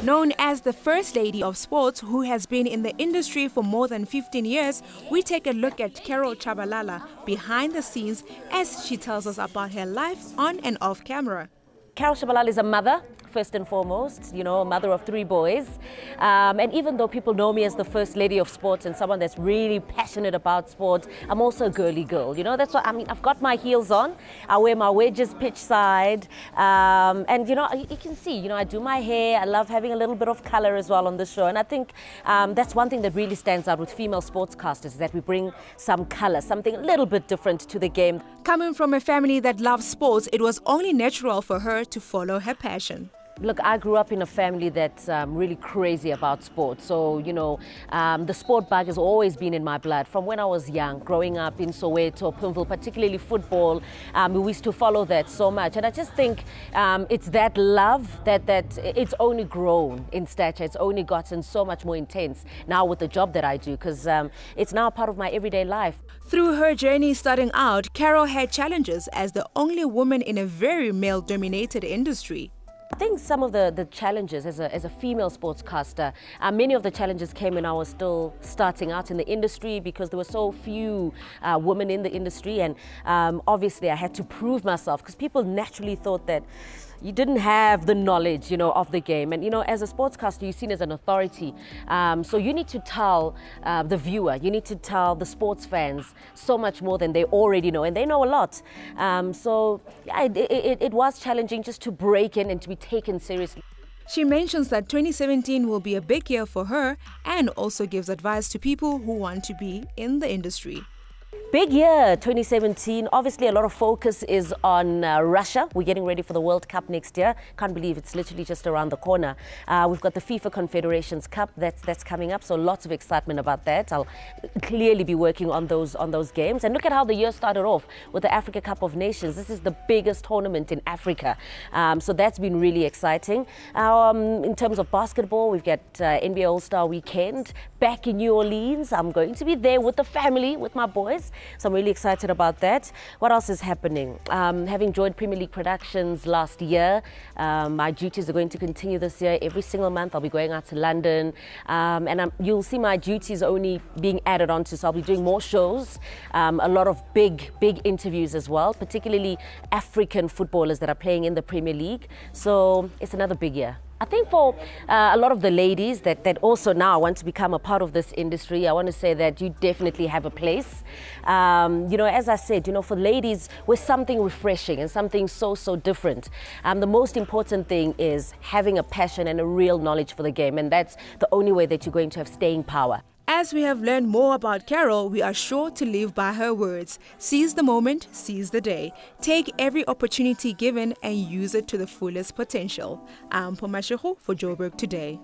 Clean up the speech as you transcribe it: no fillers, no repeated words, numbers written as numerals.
Known as the First Lady of Sports, who has been in the industry for more than 15 years, we take a look at Carrol Tshabalala behind the scenes as she tells us about her life on and off camera. Carol Tshabalala is a mother, first and foremost, a mother of 3 boys. And even though people know me as the First Lady of Sports and someone that's really passionate about sports, I'm also a girly girl. That's what I mean. I've got my heels on. I wear my wedges pitch side. And, you can see, I do my hair. I love having a little bit of color as well on the show. And I think that's one thing that really stands out with female sportscasters, is that we bring some color, something a little bit different to the game. Coming from a family that loves sports, it was only natural for her to follow her passion. Look, I grew up in a family that's really crazy about sports. So, the sport bug has always been in my blood from when I was young, growing up in Soweto, Pimville, particularly football. We used to follow that so much. And I just think it's that love that it's only grown in stature. It's only gotten so much more intense now with the job that I do, because it's now part of my everyday life. Through her journey starting out, Carol had challenges as the only woman in a very male-dominated industry. I think some of the challenges as a female sportscaster, many of the challenges came when I was still starting out in the industry, because there were so few women in the industry, and obviously I had to prove myself, because people naturally thought that you didn't have the knowledge, of the game. And, as a sportscaster, you're seen as an authority. So you need to tell the viewer, you need to tell the sports fans so much more than they already know, and they know a lot. So yeah, it was challenging just to break in and to be taken seriously. She mentions that 2017 will be a big year for her, and also gives advice to people who want to be in the industry. Big year, 2017. Obviously, a lot of focus is on Russia. We're getting ready for the World Cup next year. Can't believe it's literally just around the corner. We've got the FIFA Confederations Cup that's coming up, so lots of excitement about that. I'll clearly be working on those games. And look at how the year started off with the Africa Cup of Nations. This is the biggest tournament in Africa, so that's been really exciting. In terms of basketball, we've got NBA All-Star Weekend back in New Orleans. I'm going to be there with the family, with my boys. So I'm really excited about that. What else is happening? Having joined Premier League Productions last year, my duties are going to continue this year. Every single month I'll be going out to London, and you'll see my duties only being added on to. So I'll be doing more shows, a lot of big interviews as well, particularly African footballers that are playing in the Premier League. So it's another big year. I think for a lot of the ladies that also now want to become a part of this industry, I want to say that you definitely have a place. As I said, for ladies, we're something refreshing and something so different. The most important thing is having a passion and a real knowledge for the game, and that's the only way that you're going to have staying power. As we have learned more about Carol, we are sure to live by her words. Seize the moment, seize the day. Take every opportunity given and use it to the fullest potential. I'm Pomasheho for Joburg Today.